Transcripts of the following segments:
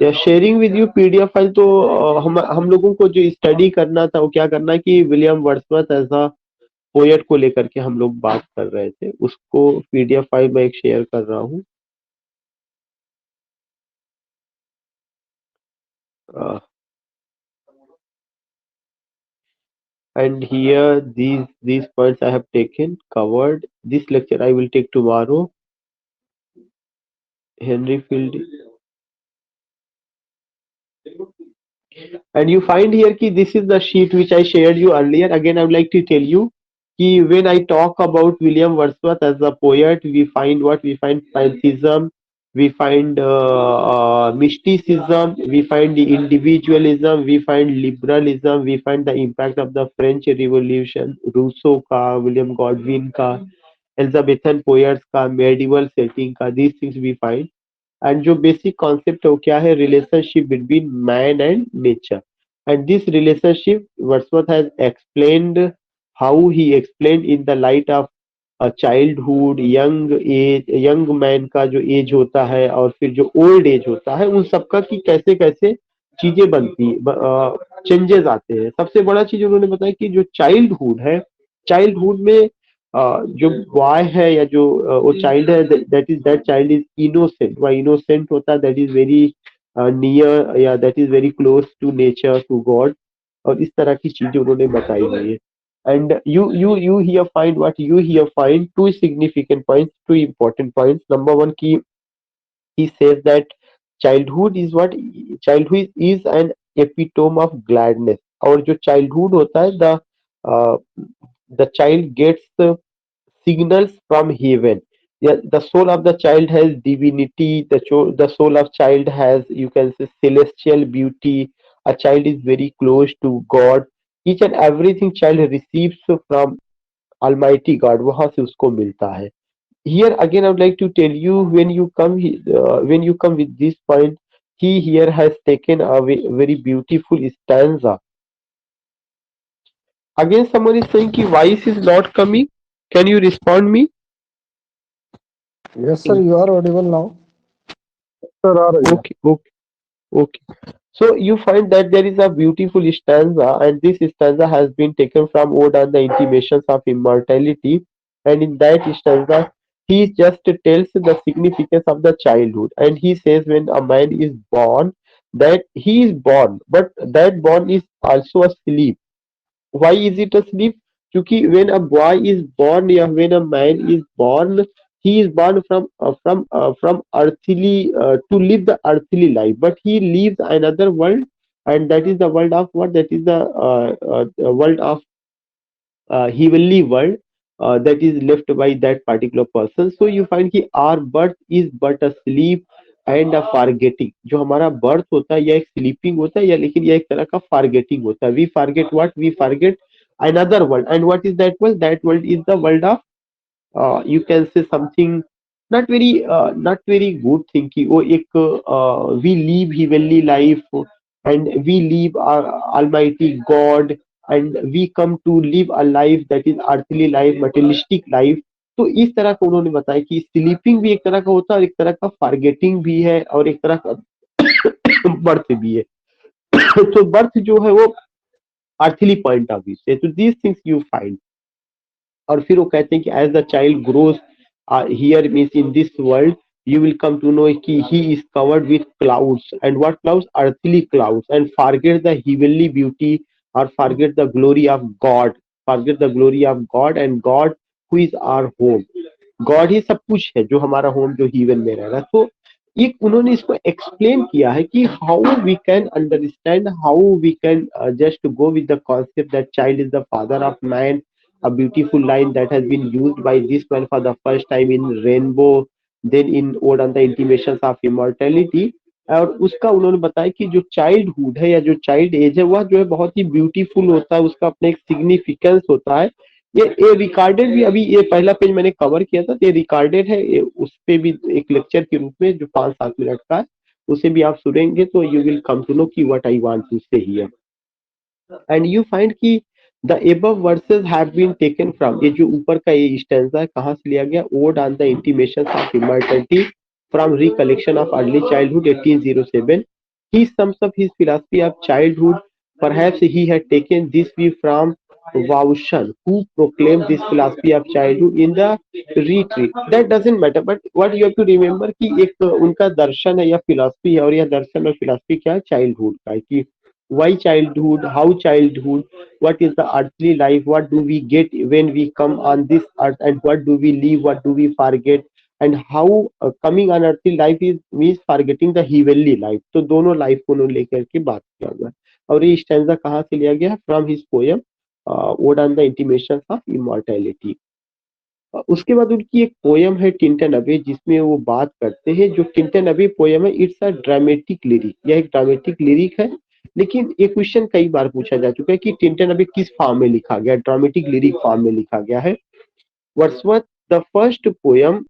या sharing with you PDF file. तो हम लोगों को जो स्टडी करना था वो क्या करना है कि William Wordsworth as a poet को लेकर के हम लोग बात कर रहे थे, उसको पीडीएफ फाइल में एक शेयर कर रहा हूँ। And here these points I have taken covered. This lecture I will take tomorrow. Henry Field. And you find here ki this is the sheet which I shared you earlier. Again, I would like to tell you ki when I talk about William Wordsworth as a poet, we find what we find: pantheism, we find mysticism, we find the individualism, we find liberalism, we find the impact of the French Revolution, Rousseau ka, William Godwin ka, Elizabethan poets का, medieval setting का, these things we find. And जो basic concept है वो क्या है? Relationship between man and nature. And this relationship Wordsworth has explained how he explained in the light of childhood, young age, young man का जो as होता है और फिर जो ओल्ड एज होता है, उन सबका कि कैसे कैसे चीजें बनती, चेंजेस आते हैं। सबसे बड़ा चीज उन्होंने बताया कि जो चाइल्डहुड है, चाइल्डहुड में जो बॉय है या जो वो चाइल्ड है, दैट चाइल्ड इज इनोसेंट। वह इनोसेंट होता है, दैट इज वेरी नियर या that is very close to nature, to God. और इस तरह की चीजें उन्होंने बताई हुई है। And you here find what you here find two significant points, two important points. Number one, key he says that childhood is what childhood is an epitome of gladness। और जो childhood होता है, uh, the child gets signals from heaven. Yeah, the soul of the child has divinity. The soul of child has, you can say, celestial beauty. A child is very close to God. Each and everything child receives from Almighty God, वहां से उसको मिलता है। Here again, I would like to tell you, when you come with this point, he here has taken a very beautiful stanza. Again, someone is saying कि voice is not coming. Can you respond me? Yes, sir, you are audible now. Sir आ रही है। Okay, okay, okay. So you find that there is a beautiful stanza, and this stanza has been taken from Ode on the Intimations of Immortality. And in that stanza, he just tells the significance of the childhood, and he says when a man is born, that he is born, but that born is also a sleep. Why is it a sleep? क्योंकि when a boy is born या when a man is born, he is born from earthly to live the earthly life, but he lives another world, and that is the world of what? That is the world of heavenly world, that is left by that particular person. So you find कि our birth is but a sleep and a forgetting। जो हमारा birth होता है, या एक sleeping होता है, या लेकिन यह एक तरह का फॉरगेटिंग होता है। We forget what? We forget another world। and what is that world? That world is the world of, you can say, something not very good thing कि वो एक we live heavenly life and we live our almighty God, and we come to live a life that is earthly life, materialistic life। तो इस तरह का उन्होंने बताया कि स्लीपिंग भी एक तरह का होता है, और एक तरह का फॉरगेटिंग भी है, और एक तरह का बर्थ भी है। तो बर्थ जो है वो अर्थली पॉइंट ऑफ व्यू से, तो दीज थिंग्स यू फाइंड। और फिर वो कहते हैं कि as the child grows here means in this world, you will come to know कि he is covered with clouds, and what clouds? Earthly clouds, and forget the heavenly beauty, or forget the glory of God, forget the glory of God, and God who is our home। God ही सब कुछ है, जो हमारा home, जो heaven में रह रहा है। तो एक उन्होंने इसको एक्सप्लेन किया है कि how we can understand, how we can just go with the concept that child is the father of man. A beautiful line that has been used by this man for the first time in Rainbow, then in Ode on the Intimations of Immortality। और उसका उन्होंने बताया कि जो childhood है या जो child as है, वह जो है बहुत ही ब्यूटीफुल होता है, उसका अपना एक सिग्निफिकेंस होता है। ये रिकॉर्डेड भी, अभी ये पहला पेज मैंने कवर किया था, तो ये रिकॉर्डेड है, उस पे भी एक लेक्चर के रूप में जो 5-7 मिनट का है, उसे भी आप सुनेंगे तो you will come to know कि what I want to say here. And you find कि the above verses have been taken from, ये जो ऊपर का ये स्टैंजा है, कहाँ से लिया गया? Odd on the intimations of immortality. from Recollection of Early Childhood 1807. He sums up his philosophy of childhood. Perhaps he had taken this view from Vaushan, who proclaimed this philosophy of childhood in the retreat. That doesn't matter, but what you have to remember कि एक उनका दर्शन है या philosophy है, और यह दर्शन और philosophy क्या है, चाइल्डहुड का है कि why childhood, how childhood, what is the earthly life, what do we get when we come on this earth, and what do we leave, what do we forget, and how coming on earthly life is means forgetting the heavenly life. तो दोनों life को उन्होंने लेकर के बात किया हुआ है, और ये स्टैंजा कहाँ से लिया गया है, from his poem odd on the intimations of immortality. उसके बाद उनकी एक पोयम है टिंटन अबे, जिसमें वो बात करते हैं। जो टिंटन अबे पोयम है, इट्स अ ड्रामेटिक लिरिक, यह एक ड्रामेटिक लिरिक है। लेकिन ये क्वेश्चन कई बार पूछा जा चुका है कि टिंटन अबे किस फॉर्म में लिखा गया, ड्रामेटिक लिरिक फॉर्म में लिखा गया है। Wordsworth the first poem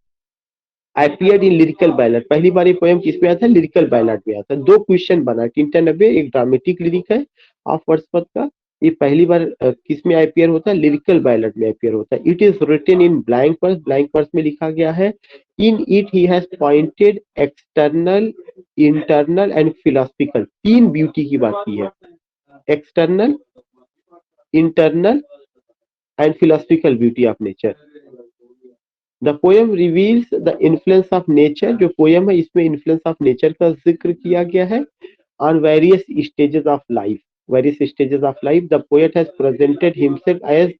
appeared in lyrical ballad, पहली बार ये पोयम किस में आया था, लिरिकल बैलाड में आया था। दो क्वेश्चन बना, टिंटन अबे एक ड्रामेटिक लिरिक है ऑफ वर्ड्सवर्थ का, ये पहली बार किस में अपियर होता है, लिरिकल बैलाड में अपियर होता है। It is written in blank verse में लिखा गया है। In it he has pointed external, internal and philosophical, तीन ब्यूटी की बात की है, external, internal and philosophical beauty of nature. The poem reveals the influence of nature, जो पोएम है इसमें इन्फ्लुएंस ऑफ नेचर का जिक्र किया गया है। On various stages of life, various stages of life the poet has presented himself as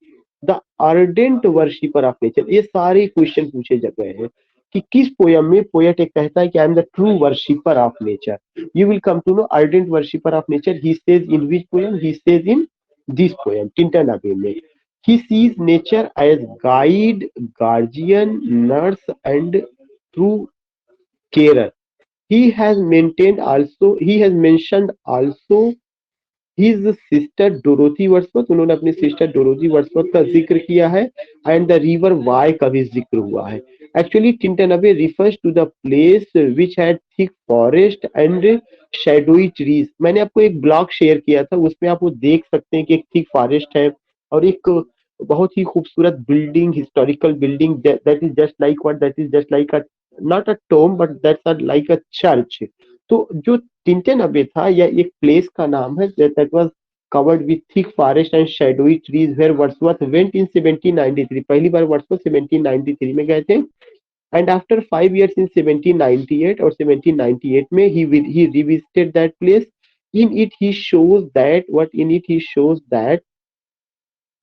the ardent worshipper of nature. ये सारे क्वेश्चन पूछे जा गए हैं कि किस पोयम में पोएट एक कहता है कि I am the true worshipper of nature. You will come to know ardent worshipper of nature he says in which poem, he says in this poem Tintern Abbey में। He sees nature as guide, guardian, nurse, and true carer. He has mentioned also his sister Dorothy Wordsworth, उन्होंने अपनी sister Dorothy Wordsworth का जिक्र किया है। And the river Y का भी जिक्र हुआ है। एक्चुअली टिंटन अबे refers to the place which had thick forest and shadowy trees। मैंने आपको एक ब्लॉग शेयर किया था, उसमें आप वो देख सकते हैं कि एक थिक फॉरेस्ट है और एक बहुत ही खूबसूरत building, historical building, that is just like what, that is just like a not a tomb but that's like a church. तो जो टिंटन अबे था, यह एक प्लेस का नाम है that was covered with thick forest and shadowy trees where Wordsworth went in 1793। पहली बार वर्ड्सवर्थ 1793 में गए थे। एंड आफ्टर 5 years in 1798 और 1798 में he revisited that place। in it he shows that what in it he shows that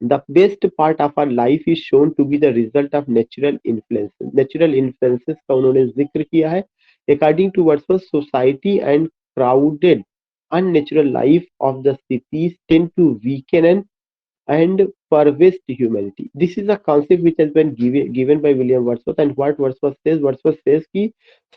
the best part of our life is shown to be the result of natural influences। natural influences का उन्होंने जिक्र किया है। according to Wordsworth, society and crowded unnatural life of the cities tend to weaken and pervasive humanity। This is a concept which has been given by William Wordsworth, and what Wordsworth says कि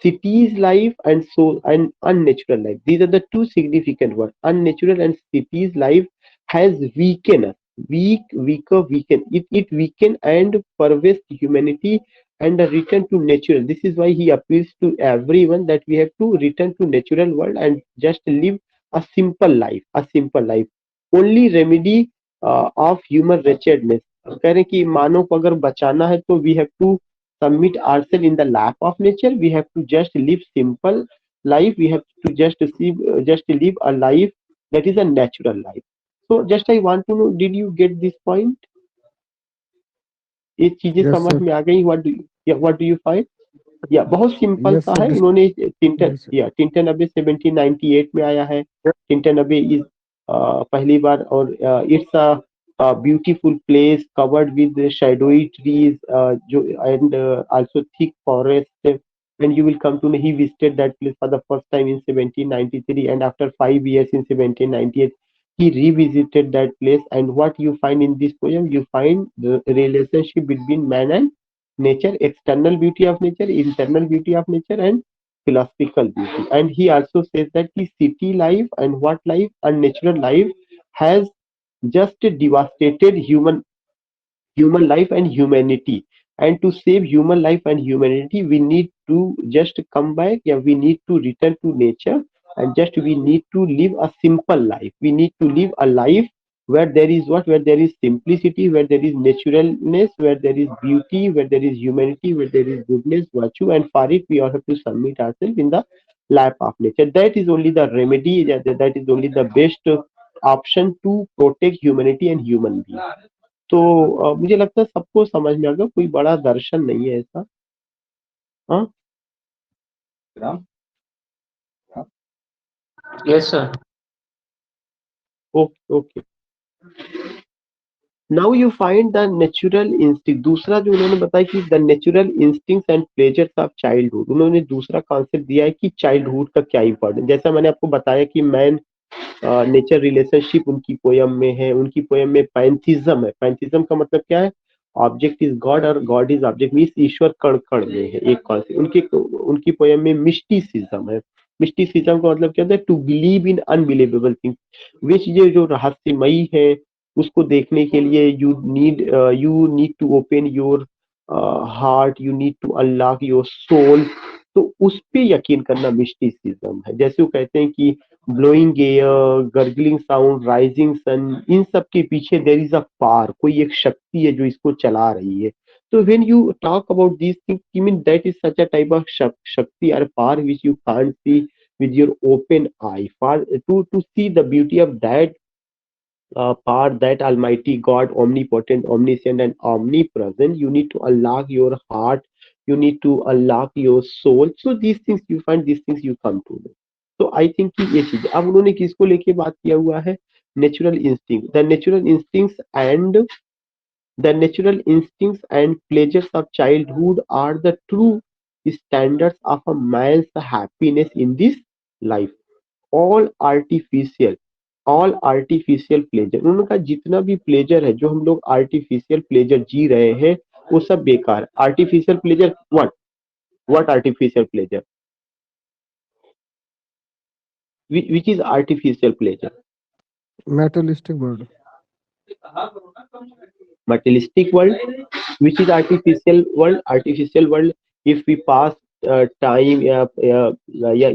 cities life and so and unnatural life, these are the two significant words, unnatural and cities life has weakened us, weaken it weaken and pervasive humanity and a return to natural। This is why he appeals to everyone that we have to return to natural world and just live a simple life, a simple life। only remedy of human wretchedness, कह रहे हैं कि मानव को अगर बचाना है तो we have to submit ourselves in the lap of nature, we have to just live simple life, we have to just live a life that is a natural life। so just I want to know, did you get this point? ये चीजें Yes, समझ sir. में आ गई? what do you find? या बहुत simple Yes, सा sir. है। This. उन्होंने टिंटन Yes, sir. या टिंटन अबे 1798 में आया है। टिंटन अबे इज पहली बार, और it's a beautiful place covered with shadowy trees, जो and also thick forest. and you will come to know he visited that place for the first time in 1793, and after 5 years in 1798 he revisited that place। and what you find in this poem, you find the relationship between man and nature, external beauty of nature, internal beauty of nature, and philosophical beauty। and he also says that the city life and what life and natural life has just devastated human life and humanity, and to save human life and humanity we need to just come back, yeah, we need to return to nature, and just we need to live a simple life, we need to live a life where there is what, where there is simplicity, where there is naturalness, where there is beauty, where there is humanity, where there is goodness, virtue, and for it we all have to submit ourselves in the lap of nature. That is only the remedy, that is only the best option to protect humanity and human being. तो मुझे लगता है सबको समझ में आ गया, कोई बड़ा दर्शन नहीं है ऐसा। हाँ। Yes, sir. Okay okay. Now you find the natural instinct. दूसरा जो उन्होंने बताया कि the natural instincts and pleasures of childhood, उन्होंने दूसरा कॉन्सेप्ट दिया है कि चाइल्डहुड का क्या इंपॉर्टेंस। जैसा मैंने आपको बताया कि मैन नेचर रिलेशनशिप उनकी पोयम में है। उनकी पोयम में पैंथिज्म है। पैंथिज्म का मतलब क्या है? ऑब्जेक्ट इज गॉड और गॉड इज ऑब्जेक्ट, मीन्स ईश्वर कण कण में है, एक कॉन्सेप्ट। उनकी उनकी पोयम में मिस्टिसिज्म है। मिस्टिसिज्म का मतलब क्या होता है? To believe in unbelievable things. वे चीजें जो रहस्यमयी है उसको देखने के लिए you need to open your heart, you need to unlock your soul. तो उस पे यकीन करना मिस्टिसिज्म है। जैसे वो कहते हैं कि blowing air, gargling sound, rising sun, इन सब के पीछे देयर इज अ पावर, कोई एक शक्ति है जो इसको चला रही है। तो when you talk about this thing, I mean that is such a type of शक्ति और power which you can't see with your open eye. For to see the beauty of that power, that Almighty God, omnipotent, omniscient, and omnipresent, you need to unlock your heart, you need to unlock your soul. So these things you find, these things you come to know. तो I think कि ये चीज अब उन्होंने किसको लेके बात किया हुआ है? Natural instinct. The natural instincts and pleasures of childhood are the true standards of a man's happiness in this life. All artificial all artificial pleasure, उन्होंने कहा जितना भी प्लेजर है, जो हम लोग आर्टिफिशियल प्लेजर जी रहे हैं, वो सब बेकार। Artificial pleasure what artificial pleasure, which is artificial pleasure? Materialistic world. Materialistic world, which is artificial world. If we pass time, yeah,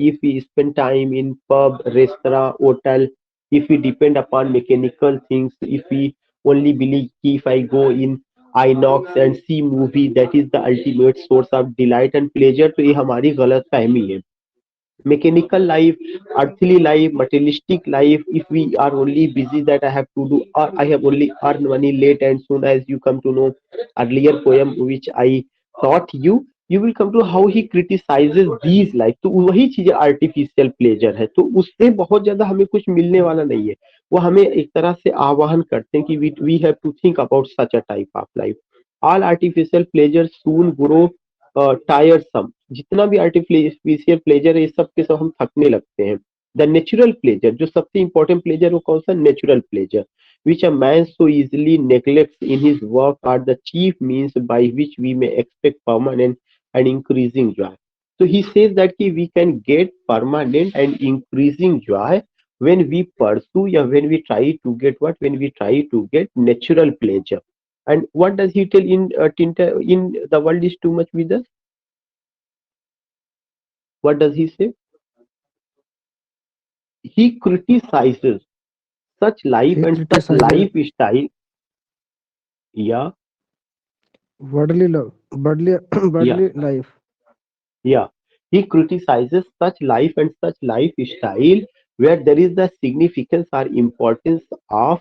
if we spend time in pub, restaurant, hotel, if we depend upon mechanical things, if we only believe कि if I go in inox and see movie, that is the ultimate source of delight and pleasure, तो ये हमारी गलत फहमी है। mechanical life, earthly life, materialistic life, if we are only busy that I have to do, or I have only earned money late and soon, as you come to know earlier poem which I taught you will come to how he criticizes these life। तो वही चीजें artificial pleasure है, तो उससे बहुत ज्यादा हमें कुछ मिलने वाला नहीं है। वो हमें एक तरह से आह्वान करते हैं कि we have to think about such a type of life. All artificial pleasure soon grow tiresome. जितना भी आर्टिफिशियल प्लेजर है, ये सब के सब हम थकने लगते हैं। द नेचुरल प्लेजर, जो सबसे इंपॉर्टेंट प्लेजर, वो कौन सा? Natural pleasure, which a man so easily neglects in his work, are the chief means by which we may expect permanent and increasing joy. So he says that we can get permanent and increasing joy when we pursue, या when we try to get what? When we try to get natural pleasure. And what does he tell in in the world is too much with us? What does he say? He criticizes such life He and such criticizes lifestyle. Yeah, worldly love, worldly, yeah, worldly life. yeah. He criticizes such life and such lifestyle where there is the significance or importance of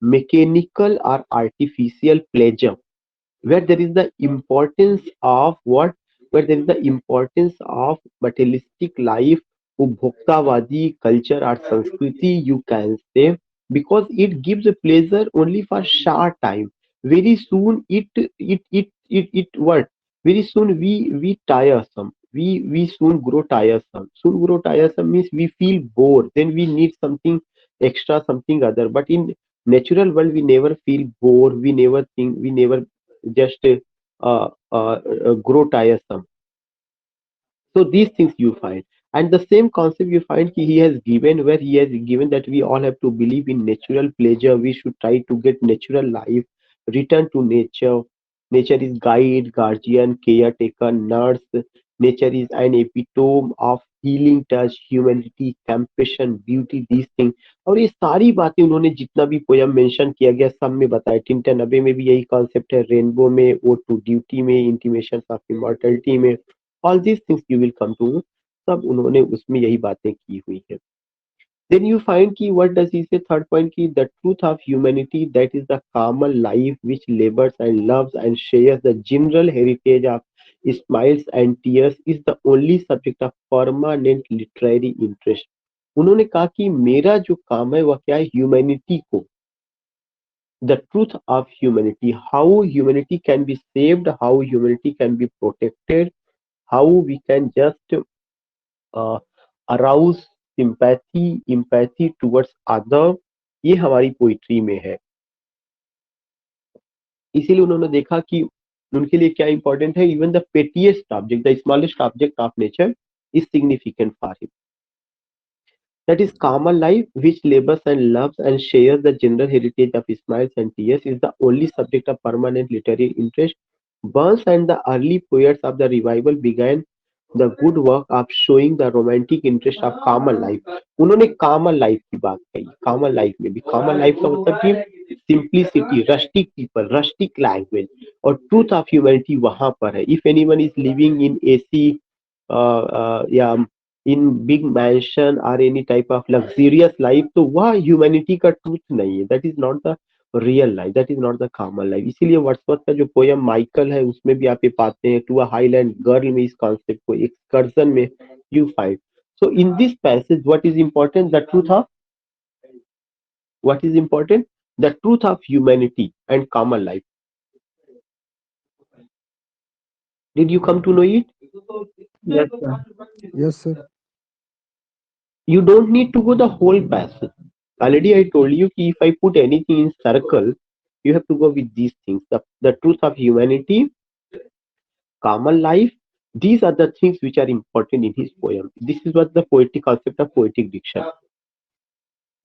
mechanical or artificial pleasure, where there is the importance of what, where there is the importance of materialistic life, उपभोक्तावादी culture or संस्कृति, you can say, because it gives a pleasure only for short time. Very soon it what, very soon we tiresome, we soon grow tiresome. Soon grow tiresome means we feel bored, then we need something extra, something other. But in natural world we never feel bored, we never think, we never just grow tiresome. So these things you find, and the same concept you find he has given, where he has given that we all have to believe in natural pleasure, we should try to get natural life, return to nature. Nature is guide, guardian, caretaker, nurse. nature is an epitome of healing touch, humanity, compassion, beauty, these things। और ये सारी बातें उन्होंने जितना भी poem mention किया गया सब में बताया। टिंटन अबे में भी यही कॉन्सेप्ट है, रेनबो में, ओ टू ड्यूटी में, इंटीमेशन ऑफ इमॉर्टलिटी में, all these things you will come to, सब उन्होंने उसमें यही बातें की हुई है। Then you find ki what does he say? Third point ki the truth of humanity, that is the common life which labors and loves and shares the general heritage of smiles and tears, is the only subject of permanent literary interest। उन्होंने कहा कि मेरा जो काम है वह क्या है, ह्यूमैनिटी को, the truth of humanity, how humanity can be saved, how humanity can be protected, how we can just uh, arouse sympathy, empathy towards other, ये हमारी पोइट्री में है। इसीलिए उन्होंने देखा कि उनके लिए क्या इंपॉर्टेंट है, even the pettiest object, the smallest object of nature is significant for him. That is common life which labors and loves and shares the general heritage of smiles and tears, is the only subject of permanent literary interest। Burns and the early poets of the revival began the good work of showing the romantic interest of common life। उन्होंने common life की बात कही। common life में भी, common life का मतलब कि simplicity, rustic people, rustic language, और truth of humanity वहां पर है। If anyone is living in AC या इन बिग मैंशन और any type of luxurious life, तो वह ह्यूमैनिटी का ट्रूथ नहीं है, that is not the real life, that is not the common life. इसीलिए वर्ड्सवर्थ का जो पोयम माइकल है उसमें भी आप ये पाते हैं, टू अ हाईलैंड गर्ल में इस कॉन्सेप्ट को एक्सकर्जन में you find. So in this passage what is important, the truth of, what is important, the truth of humanity and common life. Did you come to know it? Yes, sir. Yes, sir. You don't need to go the whole passage. Already I told you ki if I put anything in circle, you have to go with these things. The truth of humanity, common life, these are the things which are important in his poem. This is what the poetic concept of poetic diction.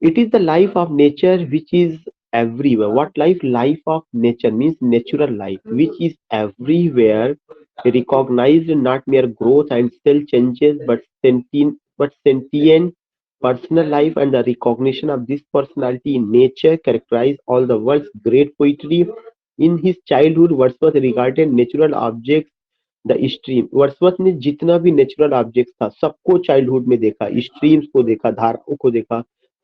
It is the life of nature which is everywhere. What life? Life of nature means natural life, which is everywhere, recognized not mere growth and cell changes, but sentient personal life, and the recognition of this personality in nature characterize all the world's great poetry। In his childhood, Wordsworth regarded natural objects the stream. वर्dsworth ने जितना भी natural object था सबको childhood में देखा, streams को देखा, धाराओं को देखा,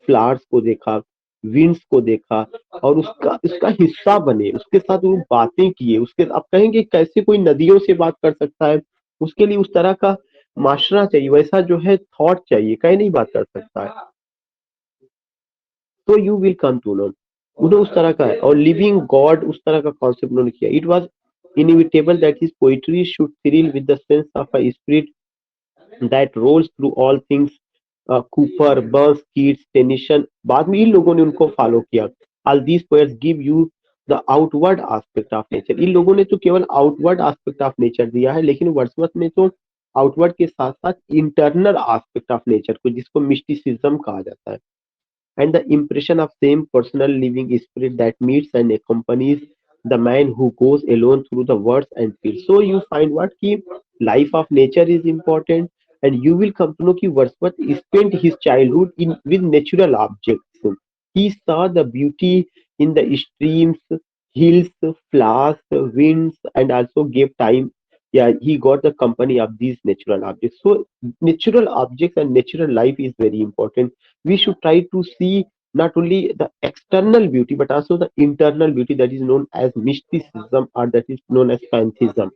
फ्लावर्स को देखा, विंड्स को देखा, और उसका हिस्सा बने, उसके साथ वो बातें किए। उसके आप कहेंगे कैसे कोई नदियों से बात कर सकता है, उसके लिए उस तरह का माशरा चाहिए, वैसा जो है थॉट चाहिए, कहीं नहीं बात कर सकता है। तो you will come to know, उन्हें उस तरह का है। और लिविंग गॉड उस तरह का कॉन्सेप्ट उन्होंने किया। It was inevitable that his poetry should thrill with the sense of a spirit that rolls through all things। Cowper, Burns, Keats, Tennyson, बाद में इन लोगों ने उनको फॉलो किया। All these poets give you the outward aspect of nature. इन लोगों ने तो केवल आउटवर्ड एस्पेक्ट ऑफ नेचर दिया है, लेकिन वर्dsworth ने तो आउटवर्ड के साथ साथ इंटरनल एस्पेक्ट ऑफ नेचर को, जिसको मिस्टिसिज्म कहा जाता है, and the impression of same personal living spirit that meets and accompanies the man who goes alone through the words and fields। So you find what ki life of nature is important, and you will come to know ki Wordsworth spent his childhood in with natural objects। He saw the beauty in the streams, hills, flowers, winds, and also gave time, yeah, he got the company of these natural objects। So natural objects and natural life is very important। We should try to see not only the external beauty but also the internal beauty, that is known as mysticism, or that is known as pantheism।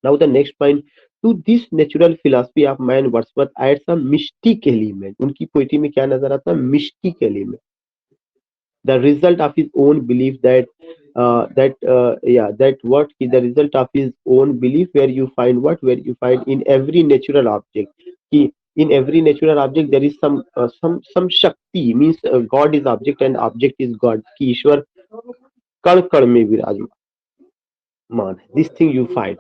Now the next point, to this natural philosophy of man, Wordsworth adds a mystic element। उनकी poetry में क्या नजर आता है? Mistake element, the result of his own belief that that what is the result of his own belief, where you find what, where you find in every natural object कि in every natural object there is some shakti, means god is object and object is god, कि ईश्वर कण कण में विराजमान है। This thing you find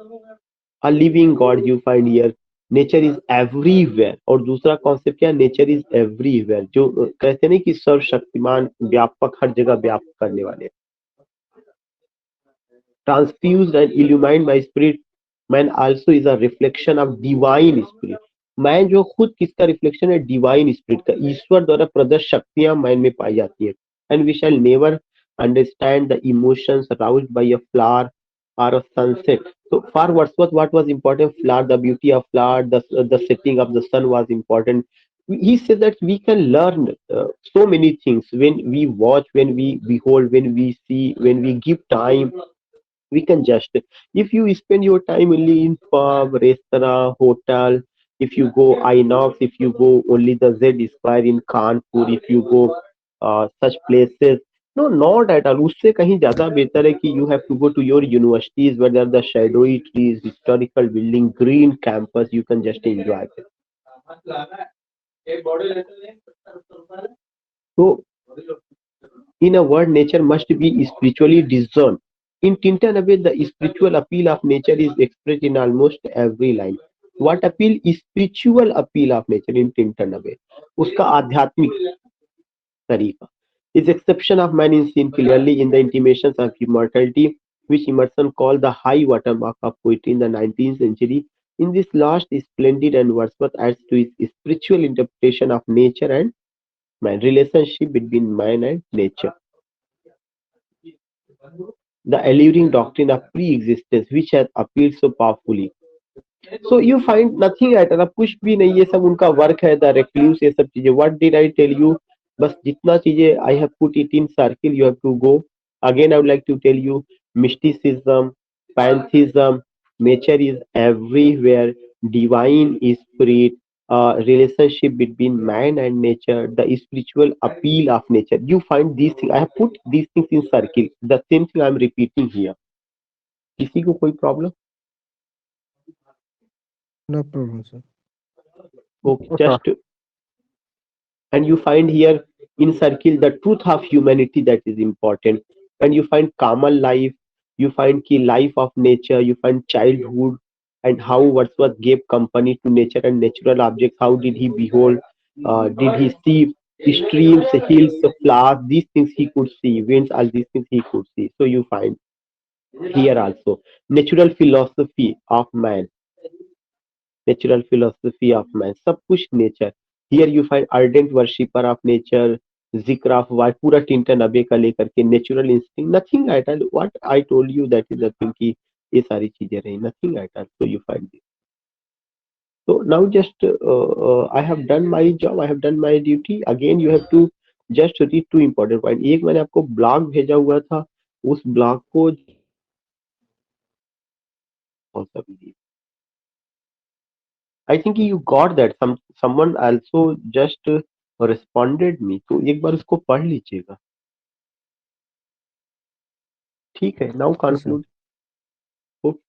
a living god you find here। Nature is everywhere. और दूसरा concept क्या, नेचर इज एवरीवेयर, जो कहते नहीं कि सर्वशक्तिमान, व्यापक, हर जगह व्यापक करने वाले। Transfused and illumined by spirit man also is a reflection of divine spirit. Man जो खुद किसका रिफ्लेक्शन है? डिवाइन स्पिरिट का। ईश्वर द्वारा प्रदत्त शक्तियां मैन में पाई जाती है। And we shall never understand the emotions roused by a flower or a sunset. So for Wordsworth, what was important? Flower, the beauty of flower, the setting of the sun was important. He said that we can learn so many things when we watch, when we behold, when we see, when we give time. We can just, if you spend your time only in pub, restaurant, hotel, if you go Inox, if you go only the Z Square in Kanpur, if you go such places, no, not at all. उससे कहीं ज्यादा बेहतर है कि you have to go to your universities where there are the shadowy trees, historical building, green campus. You can just enjoy it. So in a word, nature must be spiritually discerned. In Tintin Abbey, the spiritual appeal of nature is expressed in almost every line. What appeal? Spiritual appeal of nature in Tintin Abbey. उसका आध्यात्मिक तरीका. His exception of man is seen clearly in the intimations of immortality, which Emerson called the high watermark of poetry in the 19th century. In this last splendid and Wordsworth adds to his spiritual interpretation of nature and man, relationship between man and nature. The alluring doctrine of pre-existence which has appeared so powerfully. So you find nothing at all, कुछ भी नहीं, ये सब उनका work है, the recluse, ये सब चीजें. What did I tell you? बस जितना चीजें I have put it in circle, you have to go again. I would like to tell you mysticism, pantheism, nature is everywhere, divine is spirit, relationship between man and nature, the spiritual appeal of nature. You find these things. I have put these things in circle. The same thing I am repeating here. किसी को कोई problem? No problem, sir. Okay, just, and you find here in circle the truth of humanity, that is important. And you find common life, you find key life of nature, you find childhood, and how Wordsworth gave company to nature and natural objects. How did he behold? Did he see streams, hills, flowers? These things he could see, winds, all these things he could see. So you find here also natural philosophy of man, natural philosophy of man, सब कुछ nature. Here you find ardent worshipper of nature, zikr of why, पूरा Tintern अबे का लेकर के natural instinct, nothing at all. What I told you, that is the thing कि ये सारी चीजें रही, nothing at all. So you find this. So now just I have done my job, I have done my duty. Again you have to just read two important point. एक मैंने आपको blog भेजा हुआ था, उस ब्लॉग को कौन सा भी, I think you got that. Someone also just responded me. तो एक बार उसको पढ़ लीजिएगा. ठीक है. Now Okay, sir. conclude. Okay.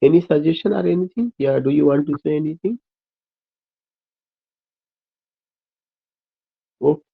Any suggestion or anything? Yeah. Do you want to say anything? Okay.